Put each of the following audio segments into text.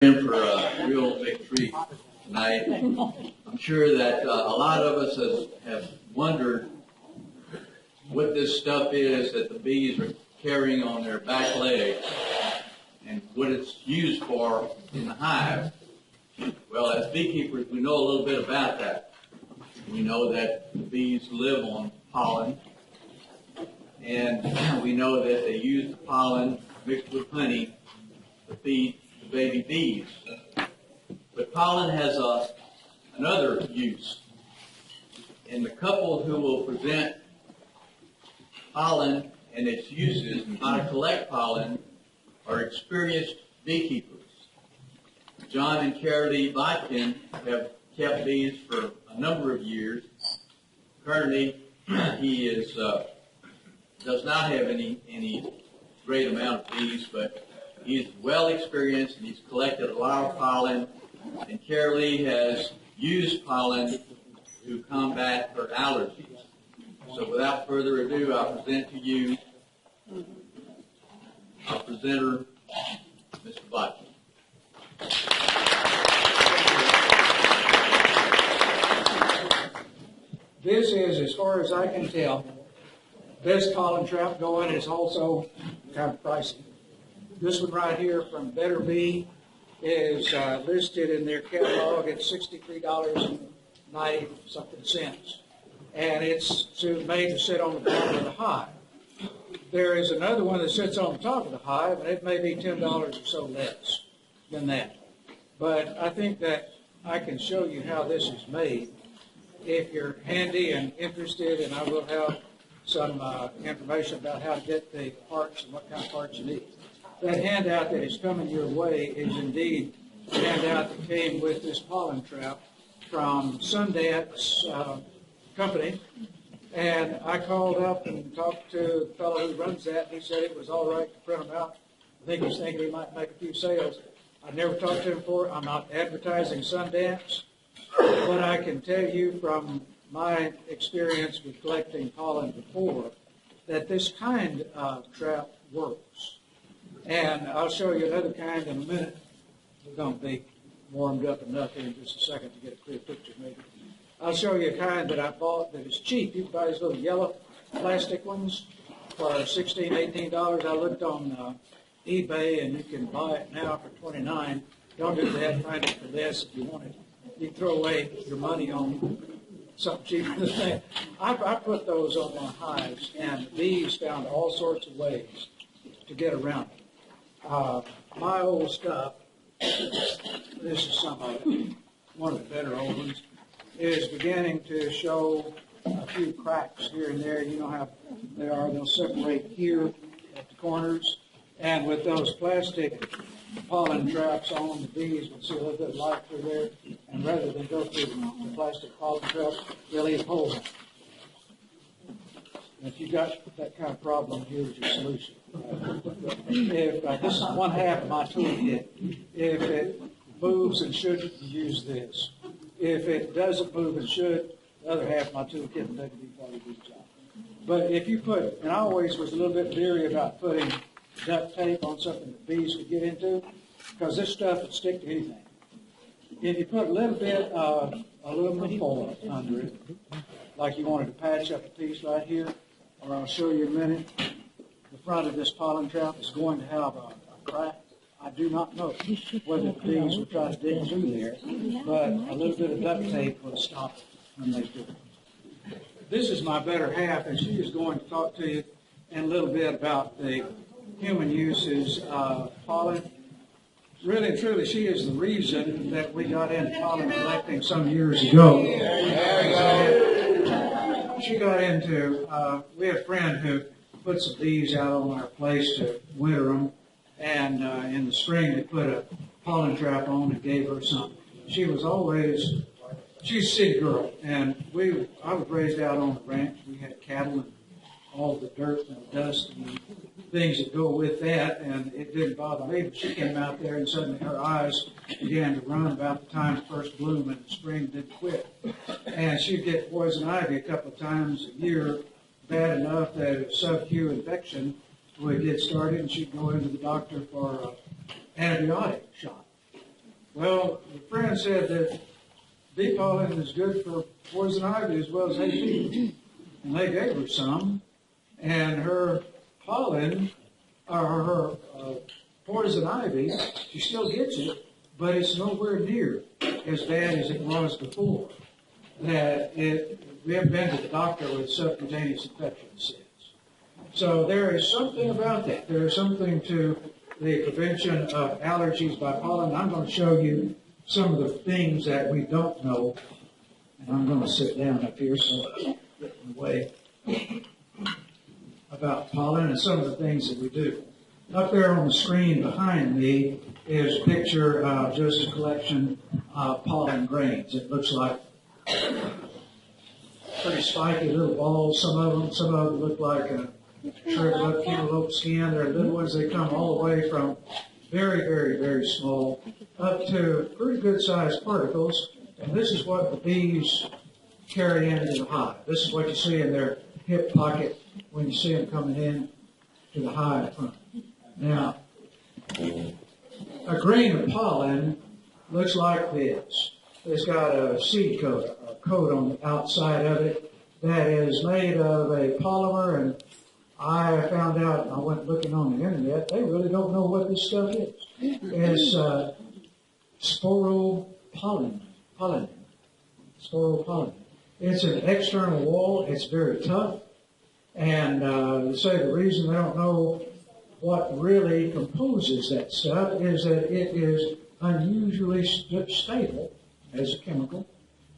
in for a real big treat tonight. I'm sure that a lot of us have wondered what this stuff is that the bees are carrying on their back legs and what it's used for in the hive. Well, as beekeepers, we know a little bit about that. We know that the bees live on pollen, and we know that they use the pollen mixed with honey to feed the baby bees. But pollen has another use. And the couple who will present pollen and its uses and how to collect pollen are experienced beekeepers. John and Carolee Botkin have kept bees for a number of years. Currently, he does not have any great amount of bees, but he's well experienced and he's collected a lot of pollen. And Carolee has used pollen to combat her allergies. So without further ado, I'll present to you our presenter, Mr. Botkin. This is, as far as I can tell, best pollen trap going. It's also kind of pricey. This one right here from Better Bee is listed in their catalog at $63.90-something, and it's made to sit on the bottom of the hive. There is another one that sits on the top of the hive, and it may be $10 or so less than that. But I think that I can show you how this is made if you're handy and interested, and I will have some information about how to get the parts and what kind of parts you need. That handout that is coming your way is indeed the handout that came with this pollen trap from Sundance Company. And I called up and talked to the fellow who runs that. He said it was all right to print them out. I think he's thinking he might make a few sales. I've never talked to him before. I'm not advertising Sundance. But I can tell you from my experience with collecting pollen before that this kind of trap works. And I'll show you another kind in a minute. We're going to be warmed up enough here in just a second to get a clear picture maybe. I'll show you a kind that I bought that is cheap. You can buy these little yellow plastic ones for $16, $18. I looked on eBay, and you can buy it now for $29. Don't do that. Find it for less if you want it. You can throw away your money on something cheaper than that. I put those on my hives, and the bees found all sorts of ways to get around it. My old stuff, this is some of it, one of the better old ones, is beginning to show a few cracks here and there. You know how they are. They'll separate here at the corners. And with those plastic pollen traps on, the bees will see a little bit of light through there. And rather than go through the plastic pollen trap, they'll leave holes in it. And if you've got that kind of problem, here's your solution. If this is one half of my toolkit. If it moves and shouldn't, use this. If it doesn't move and should, the other half of my toolkit will probably do the job. But if you put, and I always was a little bit leery about putting duct tape on something that bees could get into, because this stuff would stick to anything. If you put a little bit of aluminum foil under it, like you wanted to patch up a piece right here, or I'll show you in a minute, the front of this pollen trap is going to have a crack. I do not know whether the bees will try to dig through there, but a little bit of duct tape will stop it when they do. This is my better half, and she is going to talk to you in a little bit about the human uses of pollen. Really and truly, she is the reason that we got into pollen collecting some years ago. She got into, we had a friend who put some bees out on our place to winter them, and in the spring they put a pollen trap on and gave her some. She's a city girl, and I was raised out on the ranch. We had cattle and all the dirt and the dust and things that go with that, and it didn't bother me. But she came out there, and suddenly her eyes began to run about the time of first bloom, and the spring didn't quit. And she'd get poison ivy a couple of times a year, bad enough that a sub-Q infection would get started, and she'd go into the doctor for an antibiotic shot. Well, the friend said that bee pollen is good for poison ivy as well as hay fever. And they gave her some, and her pollen, or her poison ivy, she still gets it, but it's nowhere near as bad as it was before. We haven't been to the doctor with subcutaneous infection since. So there is something about that. There is something to the prevention of allergies by pollen. I'm going to show you some of the things that we don't know. And I'm going to sit down up here so I don't get in the way about pollen and some of the things that we do. Up there on the screen behind me is a picture of just a collection of pollen grains. It looks like pretty spiky little balls, some of them look like a shriveled up cantaloupe skin. They're little ones. They come all the way from very, very, very small up to pretty good sized particles. And this is what the bees carry into the hive. This is what you see in their hip pocket when you see them coming in to the hive. Now, a grain of pollen looks like this. It's got a seed coat, a coat on the outside of it that is made of a polymer, and I found out, I went looking on the internet, they really don't know what this stuff is. It's sporopollen. Sporopollen. It's an external wall. It's very tough. And they say the reason they don't know what really composes that stuff is that it is unusually stable as a chemical,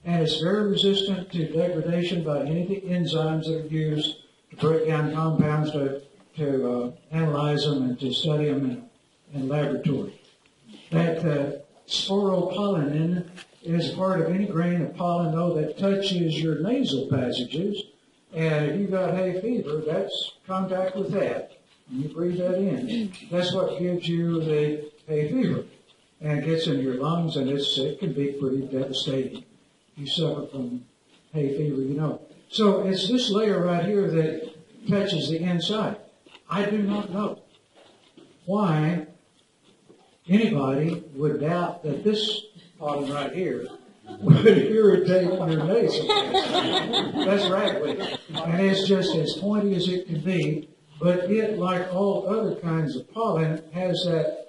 and it's very resistant to degradation by any of the enzymes that are used to break down compounds, to analyze them and to study them in laboratory. That sporopollen is part of any grain of pollen, though, that touches your nasal passages. And if you've got hay fever, that's contact with that. And you breathe that in. That's what gives you the hay fever. And it gets in your lungs, and it can be pretty devastating. If you suffer from hay fever, you know. So it's this layer right here that touches the inside. I do not know why anybody would doubt that this pollen right here would irritate your nasal passage. That's ragweed. And it's just as pointy as it can be, but it, like all other kinds of pollen, has that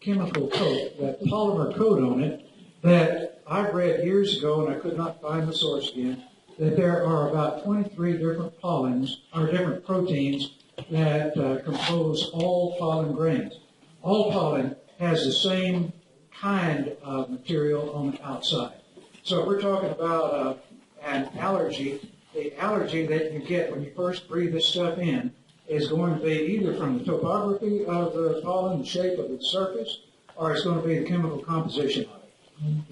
chemical coat, that polymer coat on it, that I read years ago, and I could not find the source again, that there are about 23 different pollens, or different proteins, that compose all pollen grains. All pollen has the same kind of material on the outside. So if we're talking about an allergy, the allergy that you get when you first breathe this stuff in is going to be either from the topography of the pollen, the shape of the surface, or it's going to be the chemical composition of it.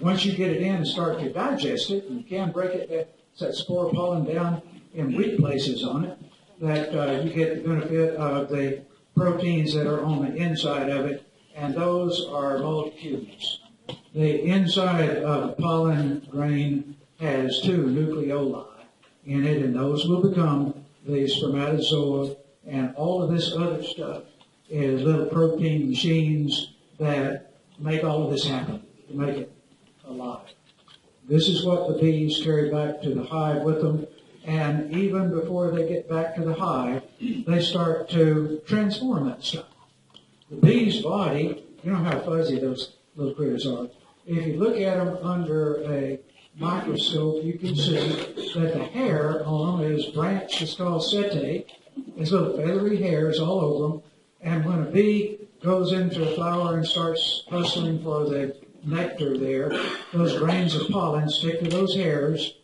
Once you get it in and start to digest it, and you can break it, that spore pollen down in weak places on it, that you get the benefit of the proteins that are on the inside of it, and those are multicules. The inside of the pollen grain has 2 nucleoli in it, and those will become the spermatozoa, and all of this other stuff is little protein machines that make all of this happen, to make it alive. This is what the bees carry back to the hive with them, and even before they get back to the hive, they start to transform that stuff. The bee's body, you know how fuzzy those little critters are. If you look at them under a microscope, you can see that the hair on them is branched. It's called setae. There's little feathery hairs all over them. And when a bee goes into a flower and starts hustling for the nectar there, those grains of pollen stick to those hairs.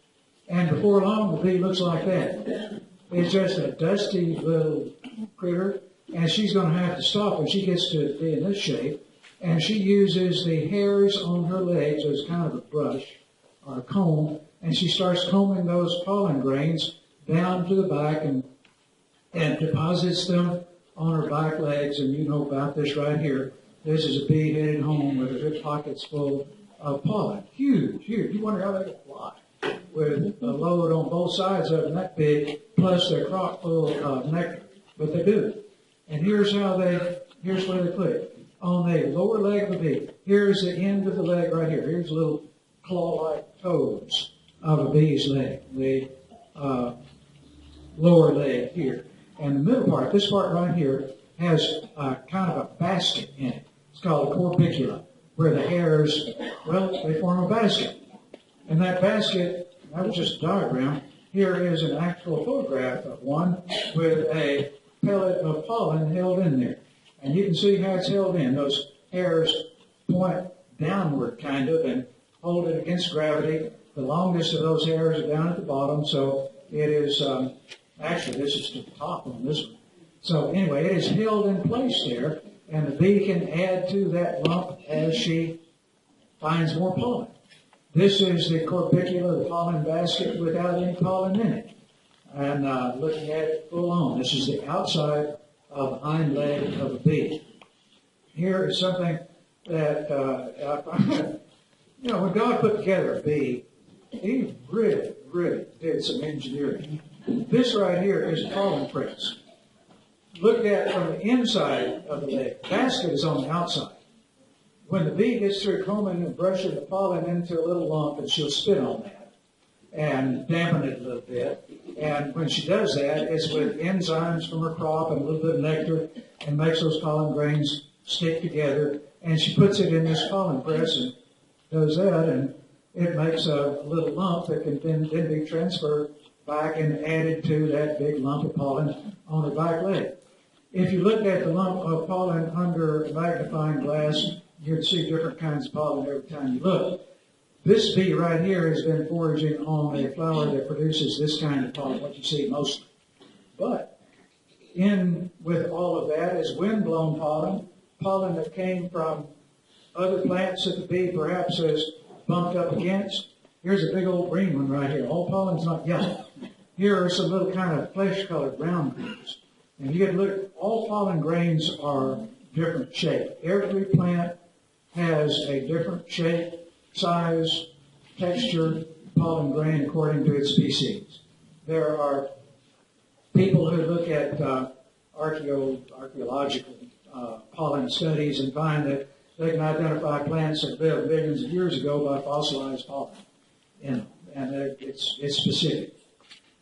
And before long, the bee looks like that. It's just a dusty little critter. And she's going to have to stop when she gets to be in this shape. And she uses the hairs on her legs as kind of a brush or a comb. And she starts combing those pollen grains down to the back and deposits them on her back legs. And you know about this right here. This is a bee headed home with her hip pockets full of pollen. Huge, huge. You wonder how they can fly with a load on both sides of them that big, plus their crock full of nectar. But they do. And here's where they put it. on the lower leg of the bee. Here's the end of the leg right here. Here's little claw-like toes of a bee's leg, the lower leg here. And the middle part, this part right here, has kind of a basket in it. It's called a corbicula, where the hairs, well, they form a basket. And that basket, that was just a diagram. Here is an actual photograph of one with a pellet of pollen held in there. And you can see how it's held in. Those hairs point downward, kind of, and hold it against gravity. The longest of those hairs are down at the bottom, so it is, actually, this is to the top on this one. So anyway, it is held in place there, and the bee can add to that lump as she finds more pollen. This is the corbicula, the pollen basket, without any pollen in it. And looking at it full on, this is the outside of the hind leg of a bee. Here is something that, when God put together a bee, he really, really did some engineering. This right here is a pollen press. Looked at from the inside of the leg. The basket is on the outside. When the bee gets through combing and brushing the pollen into a little lump, and she'll spit on that and dampen it a little bit. And when she does that, it's with enzymes from her crop and a little bit of nectar, and makes those pollen grains stick together. And she puts it in this pollen press and does that, and it makes a little lump that can then be transferred back and added to that big lump of pollen on her back leg. If you looked at the lump of pollen under a magnifying glass, you'd see different kinds of pollen every time you look. This bee right here has been foraging on a flower that produces this kind of pollen, what you see mostly. But in with all of that is wind-blown pollen, pollen that came from other plants that the bee perhaps has bumped up against. Here's a big old green one right here. All pollen's not yellow. Here are some little kind of flesh-colored brown greens. And you get to look, all pollen grains are different shape. Every plant has a different shape, size, texture, pollen grain according to its species. There are people who look at archaeological pollen studies and find that they can identify plants that lived millions of years ago by fossilized pollen. And it's specific.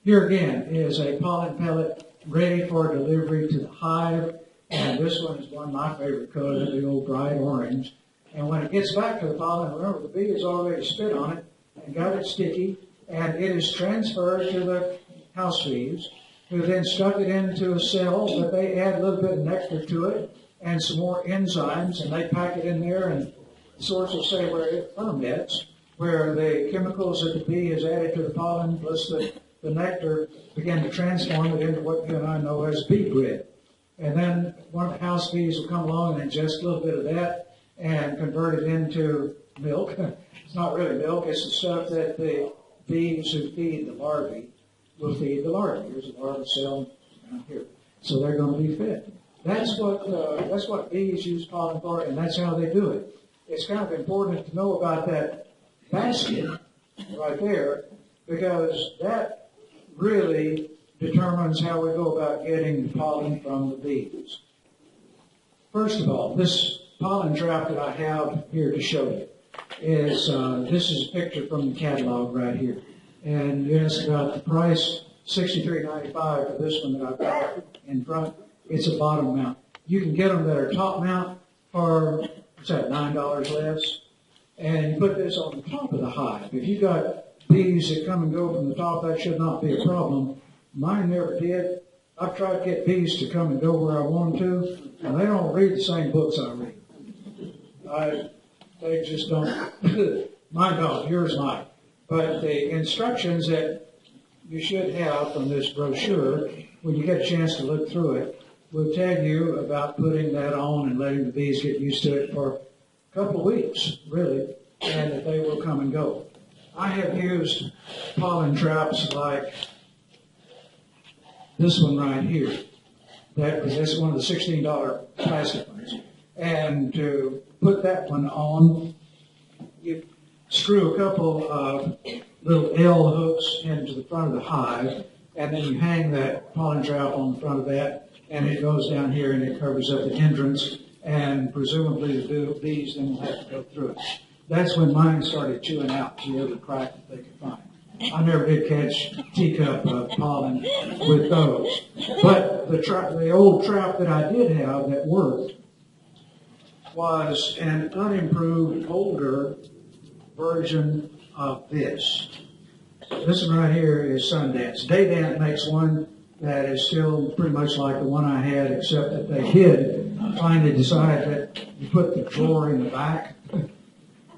Here again is a pollen pellet ready for delivery to the hive. And this one is one of my favorite colors, the old bright orange. And when it gets back to the pollen, remember the bee has already spit on it and got it sticky, and it is transferred to the house bees, who then stuck it into a cell, but they add a little bit of nectar to it and some more enzymes, and they pack it in there, and sources say where it ferments, where the chemicals that the bee has added to the pollen plus the nectar begin to transform it into what you and I know as bee bread. And then one of the house bees will come along and ingest a little bit of that and convert it into milk. It's not really milk, it's the stuff that the bees who feed the larvae will feed the larvae. Here's a larva cell down here. So they're going to be fed. That's what bees use pollen for, and that's how they do it. It's kind of important to know about that basket right there, because that really determines how we go about getting the pollen from the bees. First of all, this pollen trap that I have here to show you is, this is a picture from the catalog right here. And you asked about the price, $63.95 for this one that I've got in front. It's a bottom mount. You can get them that are top mount for, what's that, $9 less. And you put this on the top of the hive. If you've got bees that come and go from the top, that should not be a problem. Mine never did. I've tried to get bees to come and go where I want them to, and they don't read the same books I read. They just don't. Mine don't. Yours might. But the instructions that you should have from this brochure, when you get a chance to look through it, will tell you about putting that on and letting the bees get used to it for a couple of weeks, really, and that they will come and go. I have used pollen traps like this one right here. That's one of the $16 plastic ones. And to put that one on, you screw a couple of little L hooks into the front of the hive, and then you hang that pollen trap on the front of that, and it goes down here and it covers up the entrance. and presumably the bees then will have to go through it. That's when mine started chewing out every crack that they could find. I never did catch teacup pollen with those. But the old trap that I did have that worked was an unimproved, older version of this. This one right here is Sundance. Daydant makes one that is still pretty much like the one I had, except that they did finally decide that you put the drawer in the back.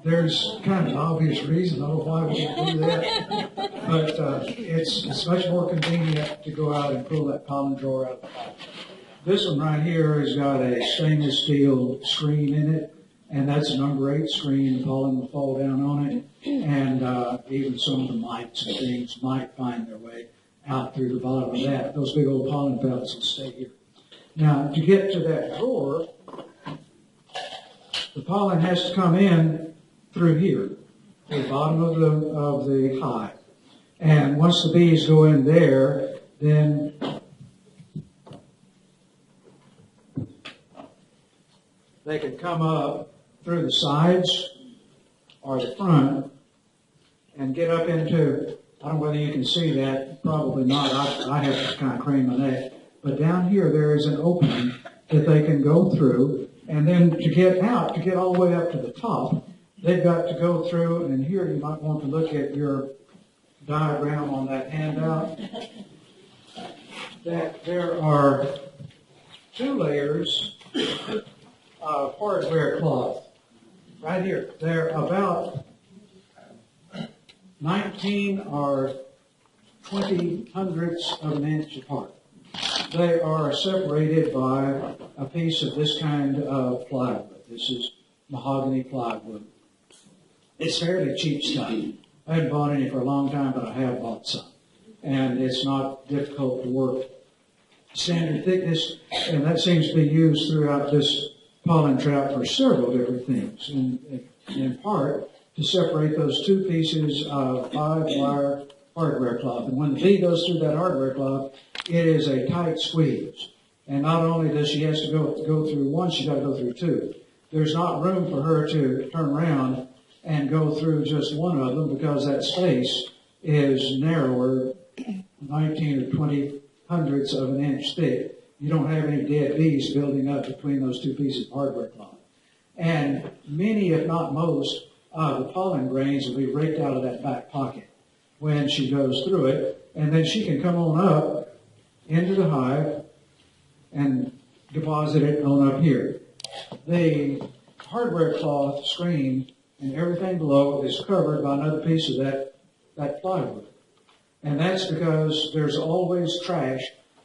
There's kind of an obvious reason. I don't know why we didn't do that. But it's much more convenient to go out and pull that pollen drawer out of the back. This one right here has got a stainless steel screen in it, and that's a number 8 screen. The pollen will fall down on it, and even some of the mites and things might find their way out through the bottom of that. Those big old pollen pellets will stay here. Now, to get to that drawer, the pollen has to come in through here, to the bottom of the hive. And once the bees go in there, then they can come up through the sides or the front and get up into, I don't know whether you can see that, probably not. I have to kind of crane my neck. But down here there is an opening that they can go through, and then to get out, to get all the way up to the top, they've got to go through, and here you might want to look at your diagram on that handout, that there are 2 layers of hardware cloth right here. They're about 19 or 20 hundredths of an inch apart. They are separated by a piece of this kind of plywood. This is mahogany plywood. It's fairly cheap stuff. I haven't bought any for a long time, but I have bought some. And it's not difficult to work. Standard thickness, and that seems to be used throughout this pollen trap for several different things. In part, to separate those 2 pieces of 5-wire hardware cloth. And when the bee goes through that hardware cloth, it is a tight squeeze. And not only does she have to go through one, she's got to go through 2. There's not room for her to turn around and go through just one of them because that space is narrower, 19 or 20 hundredths of an inch thick. You don't have any dead bees building up between those 2 pieces of hardware cloth. And many, if not most, of the pollen grains will be raked out of that back pocket when she goes through it. And then she can come on up into the hive and deposit it on up here. The hardware cloth screen and everything below is covered by another piece of that plywood. And that's because there's always trash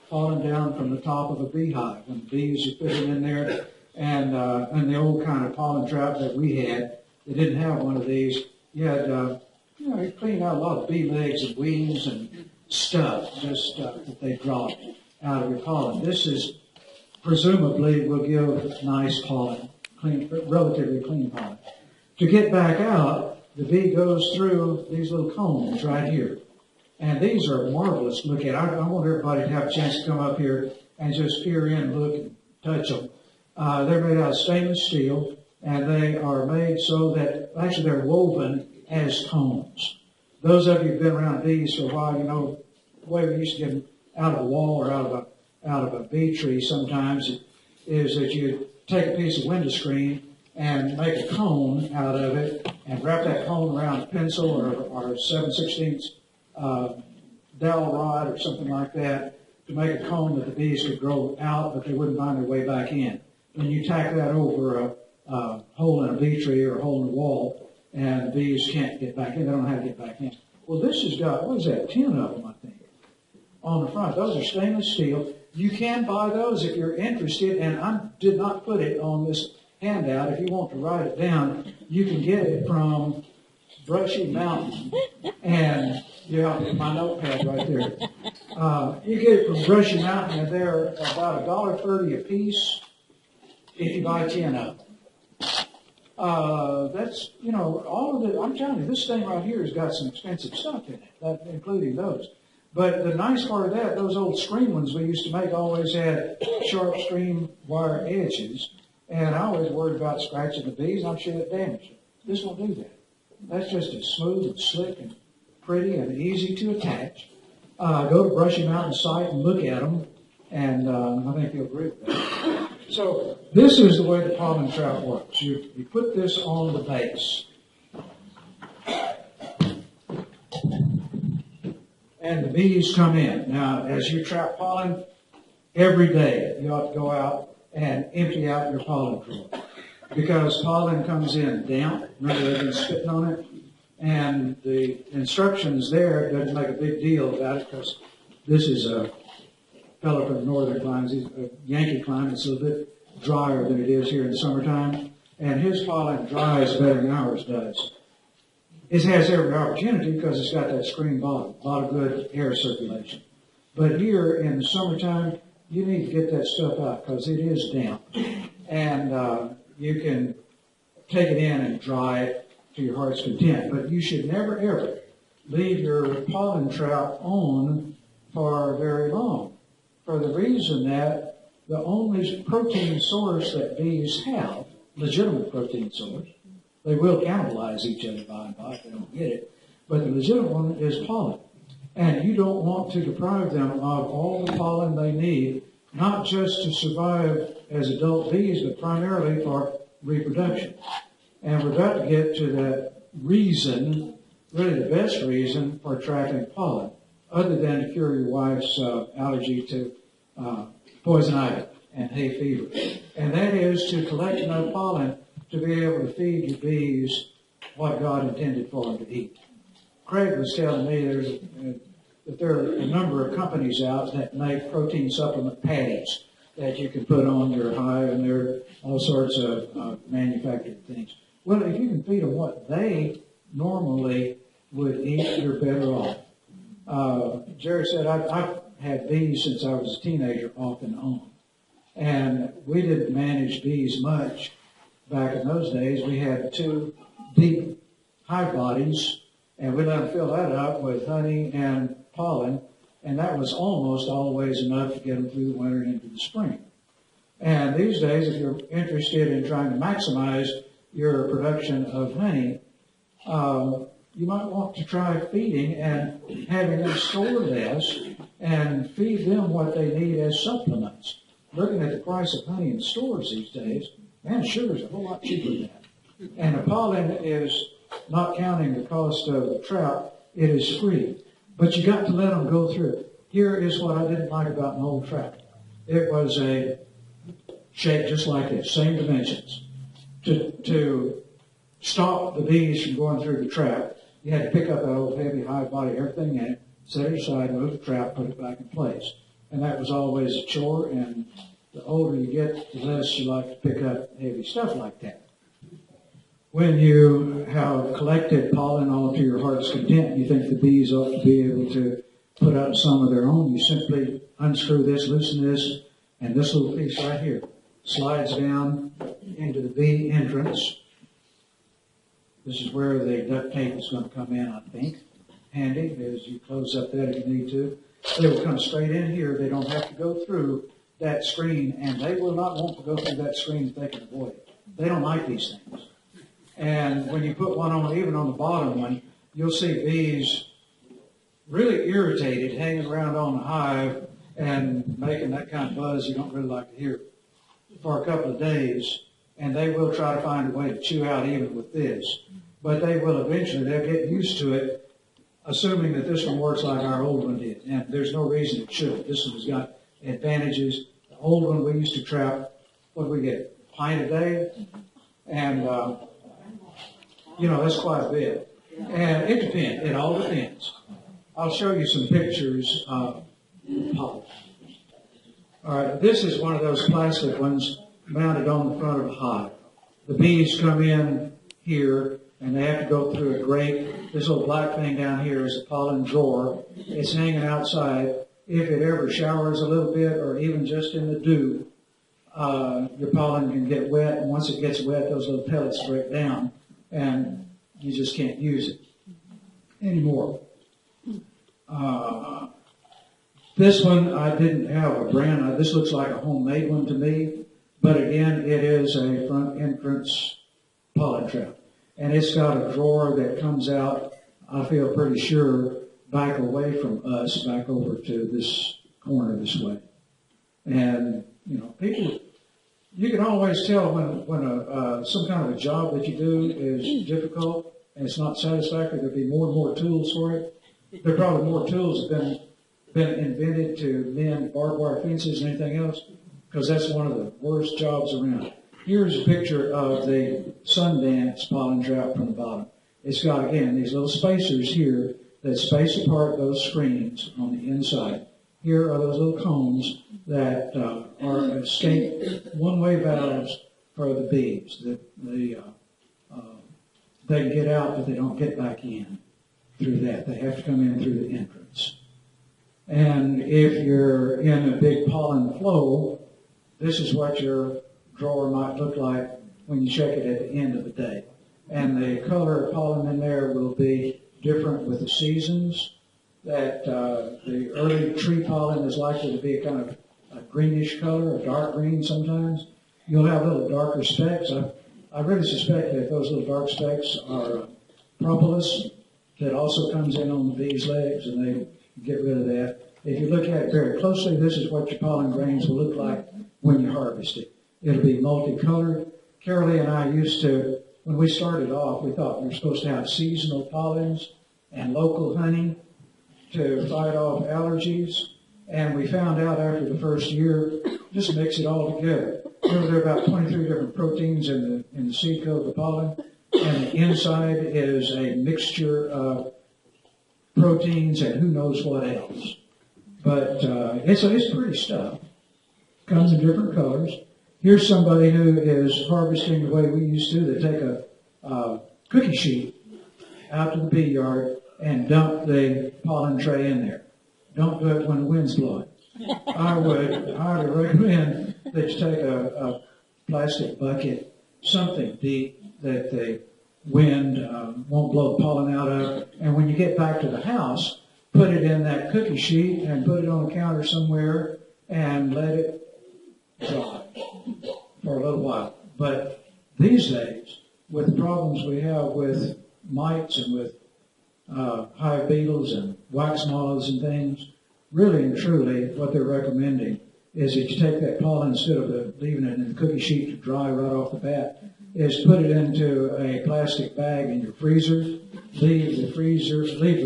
falling down from the top of a beehive. When the bees are fitting in there, and the old kind of pollen trap that we had, they didn't have one of these. You had, you clean out a lot of bee legs and wings and stuff, just that they dropped out of your pollen. This is presumably will give nice pollen, relatively clean pollen. To get back out, the bee goes through these little cones right here. And these are marvelous to look at. I want everybody to have a chance to come up here and just peer in and look and touch them. They're made out of stainless steel, and they are made so that, actually they're woven as cones. Those of you who've been around bees for a while, you know, the way we used to get them out of a wall or out of a bee tree sometimes is that you take a piece of window screen and make a cone out of it and wrap that cone around a pencil or 7/16 dowel rod or something like that to make a cone that the bees could grow out, but they wouldn't find their way back in. And you tack that over a hole in a bee tree or a hole in the wall, and the bees can't get back in. They don't know how to get back in. Well, this has got, what is that, 10 of them, I think, on the front. Those are stainless steel. You can buy those if you're interested, and I did not put it on this handout. If you want to write it down, you can get it from Brushy Mountain. And, yeah, my notepad right there. You get it from Brushy Mountain, and they're about $1.30 a piece if you buy 10 of them. That's, you know, all of it. I'm telling you, this thing right here has got some expensive stuff in it, including those. But the nice part of that, those old screen ones we used to make always had sharp screen wire edges. And I always worried about scratching the bees. I'm sure it damaged them. This won't do that. That's just as smooth and slick and pretty and easy to attach. Go to Brushy Mountain site and look at them, and I think you'll agree with that. So this is the way the pollen trap works. You put this on the base. And the bees come in. Now, as you trap pollen, every day you ought to go out and empty out your pollen drawer. Because pollen comes in damp. Remember, they've been spitting on it. And the instructions there doesn't make a big deal about it because this is a fellow from the northern climes, a Yankee climate. It's a little bit drier than it is here in the summertime. And his pollen dries better than ours does. It has every opportunity because it's got that screen bottom, a lot of good air circulation. But here in the summertime, you need to get that stuff out because it is damp. And you can take it in and dry it to your heart's content. But you should never, ever leave your pollen trap on for very long. For the reason that the only protein source that bees have, legitimate protein source, they will cannibalize each other by and by if they don't get it. But the legitimate one is pollen. And you don't want to deprive them of all the pollen they need, not just to survive as adult bees, but primarily for reproduction. And we're about to get to that reason, really the best reason for trapping pollen, other than to cure your wife's allergy to poison ivy and hay fever. And that is to collect enough pollen to be able to feed your bees what God intended for them to eat. Craig was telling me that there are a number of companies out that make protein supplement patties that you can put on your hive, and there are all sorts of manufactured things. Well, if you can feed them what they normally would eat, you're better off. Jerry said, I've had bees since I was a teenager off and on. And we didn't manage bees much back in those days. We had 2 deep hive bodies, and we let them fill that up with honey and pollen, and that was almost always enough to get them through the winter and into the spring. And these days, if you're interested in trying to maximize your production of honey, you might want to try feeding and having them store less and feed them what they need as supplements. Looking at the price of honey in stores these days, man, sugar's a whole lot cheaper than that. And the pollen is, not counting the cost of the trap, it is free. But you got to let them go through it. Here is what I didn't like about an old trap. It was a shape just like this, same dimensions. To stop the bees from going through the trap, you had to pick up that old heavy hive body, everything in it, set it aside, move the trap, put it back in place. And that was always a chore, and the older you get, the less you like to pick up heavy stuff like that. When you have collected pollen all to your heart's content, you think the bees ought to be able to put out some of their own. You simply unscrew this, loosen this, and this little piece right here slides down into the bee entrance. This is where the duct tape is going to come in, I think. Handy, as you close up that if you need to. They will come straight in here. They don't have to go through that screen, and they will not want to go through that screen if they can avoid it. They don't like these things. And when you put one on, even on the bottom one, you'll see bees really irritated hanging around on the hive and making that kind of buzz you don't really like to hear for a couple of days. And they will try to find a way to chew out even with this. But they will eventually, they'll get used to it, assuming that this one works like our old one did. And there's no reason it shouldn't. This one has got advantages. The old one we used to trap, what did we get, a pint a day? And, that's quite a bit. And it depends. It all depends. I'll show you some pictures of pollen. All right, this is one of those plastic ones mounted on the front of a hive. The bees come in here, and they have to go through a grate. This little black thing down here is a pollen drawer. It's hanging outside. If it ever showers a little bit, or even just in the dew, your pollen can get wet. And once it gets wet, those little pellets break down, and you just can't use it anymore. This one, I didn't have a brand. This looks like a homemade one to me. But again, it is a front entrance pollen trap. And it's got a drawer that comes out, I feel pretty sure, back away from us, back over to this corner this way. And, you know, people, you can always tell when some kind of a job that you do is difficult and it's not satisfactory. There'll be more and more tools for it. There are probably more tools that have been invented to mend barbed wire fences and anything else, because that's one of the worst jobs around. Here's a picture of the Sundance pollen trap from the bottom. It's got, again, these little spacers here that space apart those screens on the inside. Here are those little cones that are escape one-way valves for the bees. They can get out, but they don't get back in through that. They have to come in through the entrance. And if you're in a big pollen flow, this is what your drawer might look like when you check it at the end of the day. And the color of pollen in there will be different with the seasons. That the early tree pollen is likely to be a kind of a greenish color, a dark green sometimes. You'll have little darker specks. I really suspect that those little dark specks are propolis that also comes in on the bee's legs, and they get rid of that. If you look at it very closely, this is what your pollen grains will look like when you harvest it. It'll be multicolored. Carolee and I used to, when we started off, we thought we were supposed to have seasonal pollens and local honey to fight off allergies. And we found out after the first year, just mix it all together. There are about 23 different proteins in the seed coat of the pollen, and the inside is a mixture of proteins and who knows what else. But it's pretty stuff. Comes in different colors. Here's somebody who is harvesting the way we used to. They take a cookie sheet out to the bee yard and dump the pollen tray in there. Don't do it when the wind's blowing. I would highly recommend that you take a plastic bucket, something deep that the wind won't blow the pollen out of. And when you get back to the house, put it in that cookie sheet and put it on the counter somewhere and let it dry for a little while. But these days, with the problems we have with mites and with hive beetles and wax moths and things, really and truly what they're recommending is that you take that pollen, instead of leaving it in the cookie sheet to dry right off the bat, is put it into a plastic bag in your freezer, leave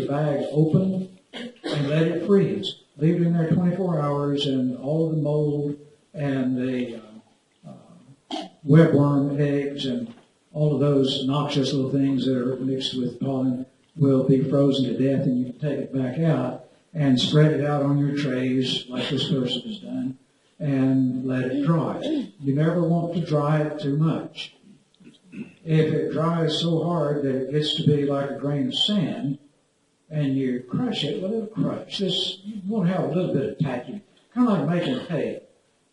the bag open, and let it freeze. Leave it in there 24 hours, and all the mold and the webworm eggs and all of those noxious little things that are mixed with pollen will be frozen to death, and you can take it back out and spread it out on your trays like this person has done and let it dry. You never want to dry it too much. If it dries so hard that it gets to be like a grain of sand and you crush it, well, it'll crush. You want to have a little bit of tacking, kind of like making hay.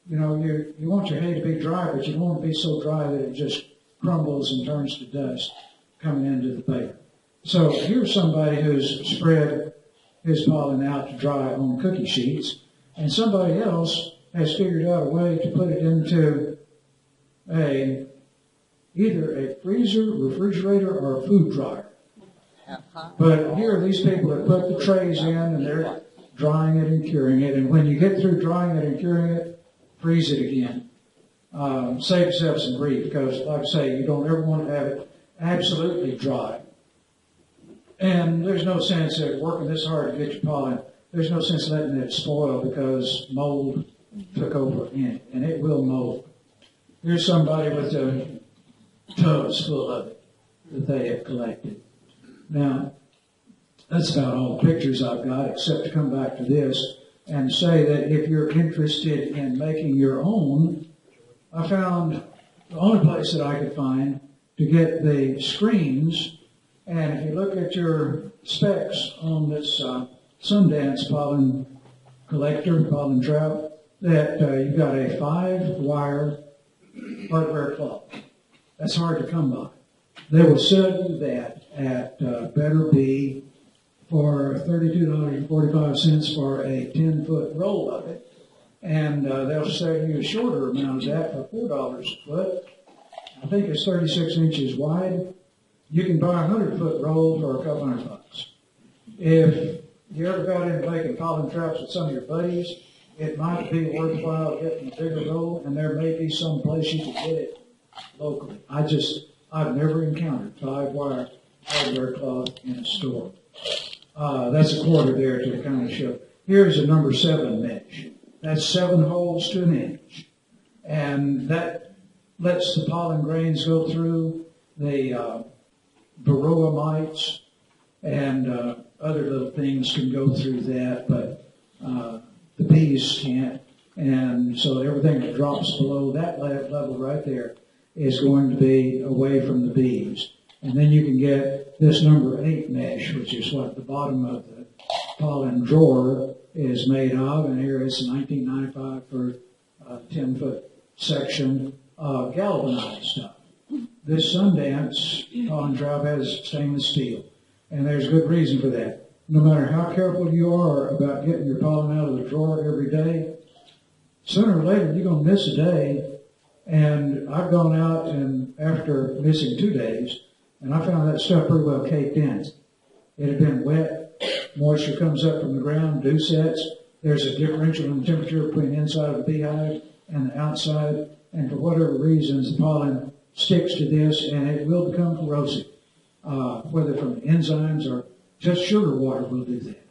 You know, you want your hay to be dry, but you don't want it to be so dry that it just crumbles and turns to dust coming into the baker. So here's somebody who's spread his pollen out to dry on cookie sheets, and somebody else has figured out a way to put it into either a freezer, refrigerator, or a food dryer. But here these people have put the trays in, and they're drying it and curing it, and when you get through drying it and curing it, freeze it again. Save yourself some grief, because like I say, you don't ever want to have it absolutely dry. And there's no sense of working this hard to get your pollen. There's no sense letting it spoil because mold took over in it, and it will mold. Here's somebody with tubs full of it that they have collected. Now, that's about all the pictures I've got, except to come back to this and say that if you're interested in making your own, I found the only place that I could find to get the screens. And if you look at your specs on this Sundance pollen collector, pollen trap, that you've got a 5-wire hardware clock. That's hard to come by. They will sell you that at Better Bee for $32.45 for a 10-foot roll of it. and they'll sell you a shorter amount of that for $4 a foot. I think it's 36 inches wide. You can buy a 100-foot roll for a couple $100. If you ever got into making pollen traps with some of your buddies, it might be worthwhile getting a bigger roll, and there may be some place you can get it locally. I've never encountered 5-wire hardware cloth in a store. That's a quarter there to kind of show. Here's a number 7 mesh. That's 7 holes to an inch. And that lets the pollen grains go through. The varroa mites and other little things can go through that, but the bees can't. And so everything that drops below that level right there is going to be away from the bees. And then you can get this number 8 mesh, which is what the bottom of the pollen drawer is made of. And here it's $19.95 for a 10-foot section of galvanized stuff. This Sundance pollen trap has stainless steel, and there's good reason for that. No matter how careful you are about getting your pollen out of the drawer every day, sooner or later you're going to miss a day. And I've gone out and after missing 2 days, and I found that stuff pretty well caked in. It had been wet, moisture comes up from the ground, dew sets. There's a differential in temperature between the inside of the beehive and the outside, and for whatever reasons, the pollen sticks to this, and it will become corrosive, whether from enzymes or just sugar water will do that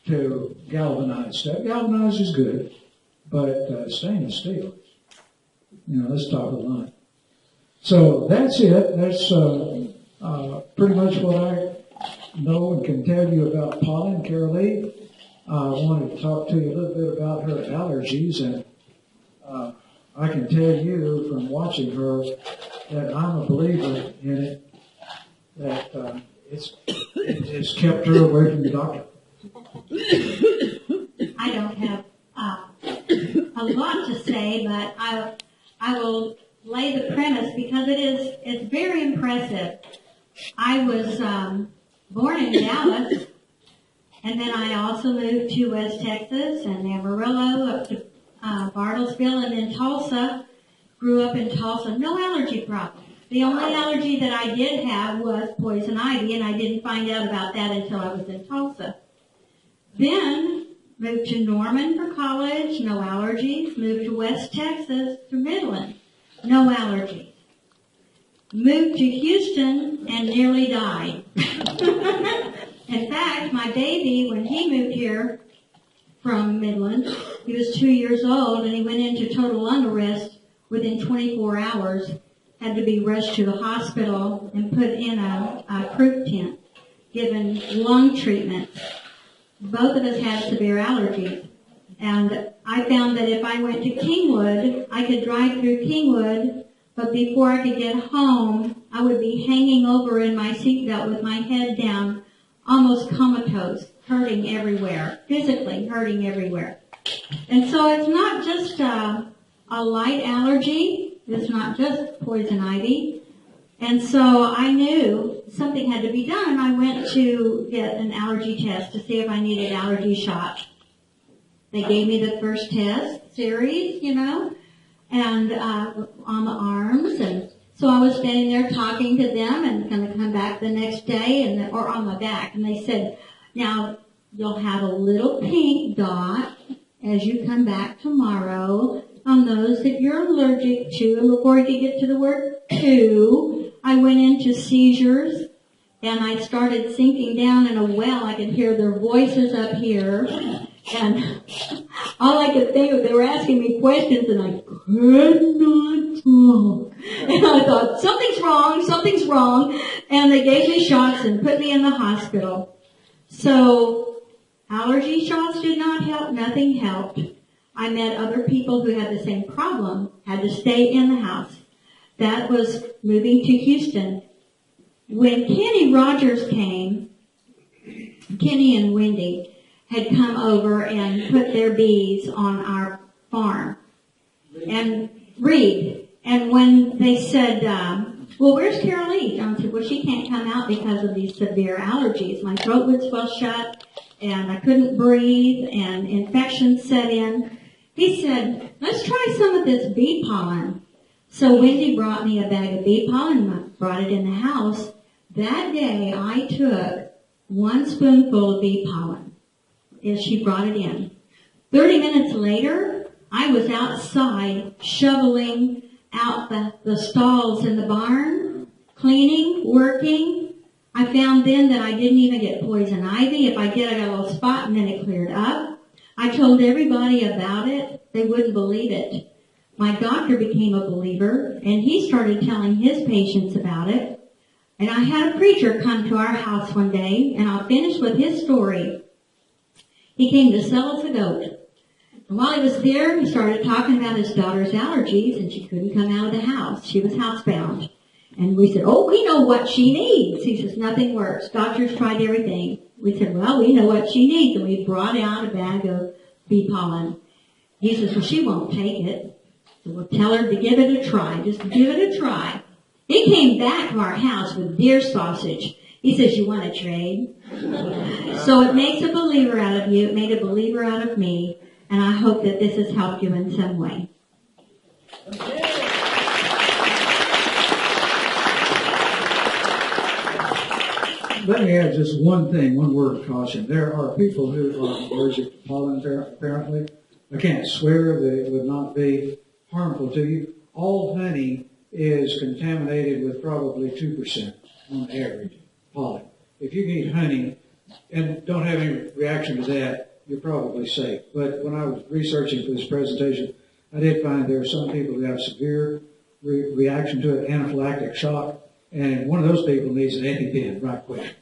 to galvanize stuff. Galvanized is good, but stainless steel, that's top of the line. So that's it. That's pretty much what I know and can tell you about pollen. Carolee, I wanted to talk to you a little bit about her allergies, and I can tell you from watching her that I'm a believer in it, that it's kept her away from the doctor. I don't have a lot to say, but I will lay the premise because it's very impressive. I was born in Dallas, and then I also moved to West Texas and Amarillo up to Bartlesville, and then Tulsa. Grew up in Tulsa, no allergy problem. The only allergy that I did have was poison ivy, and I didn't find out about that until I was in Tulsa. Then moved to Norman for college, no allergies. Moved to West Texas, to Midland, no allergies. Moved to Houston and nearly died. In fact, my baby, when he moved here from Midland, he was 2 years old, and he went into total lung arrest within 24 hours, had to be rushed to the hospital and put in a croup tent, given lung treatment. Both of us had severe allergies. And I found that if I went to Kingwood, I could drive through Kingwood, but before I could get home, I would be hanging over in my seatbelt with my head down, almost comatose, hurting everywhere, physically hurting everywhere. And so it's not just a light allergy. It's not just poison ivy. And so I knew something had to be done, and I went to get an allergy test to see if I needed allergy shots. They gave me the first test series, and on the arms, and so I was standing there talking to them and going to come back the next day, or on my back, and they said, now you'll have a little pink dot as you come back tomorrow on those that you're allergic to. And before I could get to the word to, I went into seizures, and I started sinking down in a well. I could hear their voices up here, and all I could think of, they were asking me questions, and I could not talk. And I thought, something's wrong, and they gave me shots and put me in the hospital. So allergy shots did not help. Nothing helped. I met other people who had the same problem, had to stay in the house. That was moving to Houston. When Kenny Rogers came, Kenny and Wendy had come over and put their bees on our farm. And Reed. And when they said, well, where's Carolee? I said, well, she can't come out because of these severe allergies. My throat would swell shut, and I couldn't breathe, and infections set in. He said, let's try some of this bee pollen. So Wendy brought me a bag of bee pollen, brought it in the house. That day I took 1 spoonful of bee pollen as she brought it in. 30 minutes later, I was outside shoveling out the stalls in the barn, cleaning, working. I found then that I didn't even get poison ivy. If I did, I got a little spot and then it cleared up. I told everybody about it. They wouldn't believe it. My doctor became a believer, and he started telling his patients about it. And I had a preacher come to our house one day, and I'll finish with his story. He came to sell us a goat. And while he was there, he started talking about his daughter's allergies, and she couldn't come out of the house. She was housebound. And we said, oh, we know what she needs. He says, nothing works. Doctors tried everything. We said, well, we know what she needs. And we brought out a bag of bee pollen. He says, well, she won't take it. So we'll tell her to give it a try. Just give it a try. He came back to our house with deer sausage. He says, you want to trade? So it makes a believer out of you. It made a believer out of me. And I hope that this has helped you in some way. Let me add just one thing, one word of caution. There are people who are allergic to pollen, apparently. I can't swear that it would not be harmful to you. All honey is contaminated with probably 2% on average pollen. If you can eat honey and don't have any reaction to that, you're probably safe. But when I was researching for this presentation, I did find there are some people who have severe reaction to it, anaphylactic shock, and one of those people needs an EpiPen right quick.